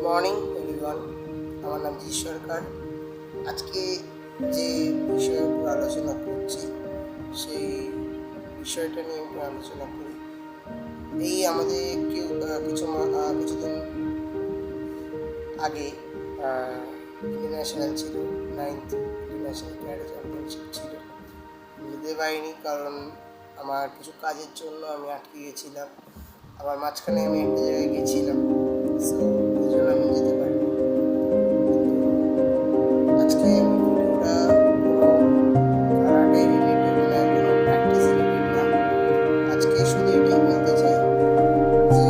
Morning everyone, আমার নাম জি সরকার। আজকে যে বিষয়ের উপর আলোচনা করছি সেই বিষয়টা নিয়ে একটু আলোচনা করি। এই আমাদের কিছুদিন আগে ইন্টারন্যাশনাল ছিল, 9th ইন্টারন্যাশনাল ক্যারাটে চ্যাম্পিয়নশিপ ছিল। যেতে পারিনি কারণ আমার কিছু কাজের জন্য আমি আটকে গেছিলাম। আবার মাঝখানে আমি একটা জায়গায় গেছিলাম, সো ওই জন্য আমি যেতে পারিনি। আজকে আমি ভিডিওটা কারাটে রিলেটেড না, কোনো প্র্যাকটিস রিলেটেড না। আজকে শুধু এটাই বলতে চাই যে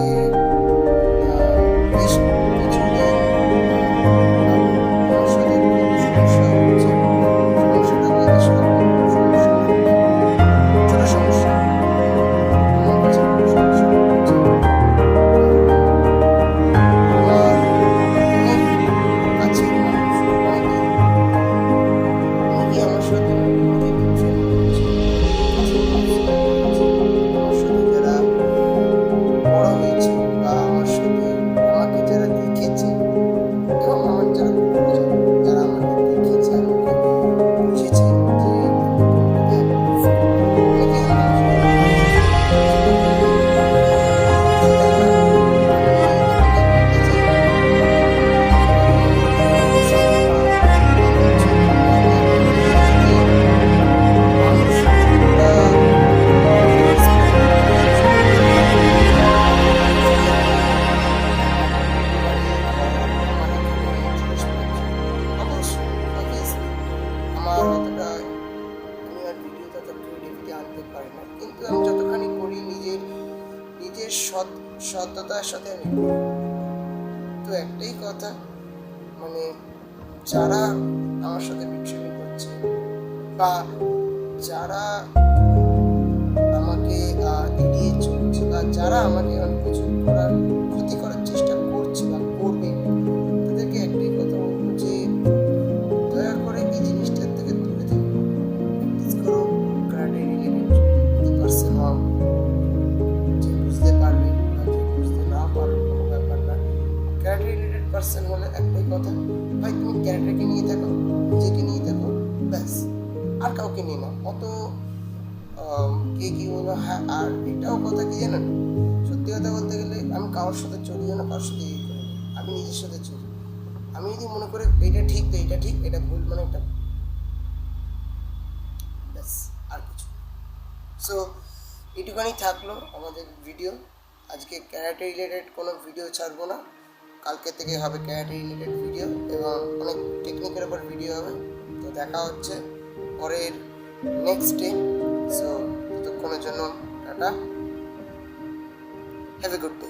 বেশ কিছুদিন আমার সাথে খুব সমস্যা হচ্ছে। সমস্যাটা বলতে সেরকম সমস্যা না, ছোটো সমস্যা। আমার কাছে খুব সমস্যা হচ্ছে। আমার অনেক কাছের মানুষ, অনেকেই আমার সাথে মোটিভেশন করছে। কাছের মানুষরা করছে, আমার সাথে যারা বড় হয়েছে বা আমার সাথে আমাকে যারা দেখেছে এবং আমার যারা গুরুজন, যারা আমাকে দেখেছে, আমাকে বুঝেছে যে আমি কোনটাতে অ্যাপ্রুভ করি। অনেকে আমার সাথে সুতরাং আমি এটাই বলতে চাই, অবশ্যই আমার উচিত আমি আপনাদের কাছে যে মানুষ কতটা রেসপেক্ট করে, মানুষকে অ্যাকচুয়ালি বাড়ি ঘর আমার এখানে জিনিসপত্র অবশ্যই অবভিয়াসলি আমার অতটা আমি আর ভিডিওতে অত ক্রিয়েটিভিটি আনতে পারি না, কিন্তু আমি যতখানি করি নিজের সততার সাথে আমি করি। তো একটাই কথা, মানে যারা আমার সাথে বিচ্ছিন্ন করছে বা যারা আমাকে এড়িয়ে চলছে বা যারা আমাকে অনেক কিছু ক্ষতি করার চেষ্টা করছে বা করবে, তাদেরকে একটাই কথা বলবো যে দয়া করে এই জিনিসটার থেকে দূরে থেকো। প্র্যাকটিস করো ক্যারাটে রিলেটেড যদি পার্সন হও, যে বুঝতে পারবে বা যে বুঝতে না পারবে কোনো ব্যাপার না। ক্যারাটে রিলেটেড পার্সন হলে একটাই কথা, ভাই তুমি ক্যারাটেকে নিয়ে থাকো, নিজেকে নিয়ে থাকো, ব্যাস, আর কাউকে নিয়ে নাও। অত কে কি বলো। হ্যাঁ, আর এটাও কথা কি জানেন, সত্যি কথা বলতে গেলে আমি কারোর সাথে চলিও না, কারোর সাথে এই করি না, আমি নিজের সাথে চলি। আমি যদি মনে করি এটা ঠিক তো এটা ঠিক, এটা ভুল মানে এটা ভুল, ব্যাস, আর কিছু। সো এইটুখানি থাকলো আমাদের ভিডিও। আজকে ক্যারাটে রিলেটেড কোনো ভিডিও ছাড়বো না, কালকে থেকে হবে ক্যারাটে রিলেটেড ভিডিও এবং অনেক টেকনিকের ওপর ভিডিও হবে। তো দেখা হচ্ছে পরের নেক্সট ডে। সো ততক্ষণের জন্য tata, have a good day.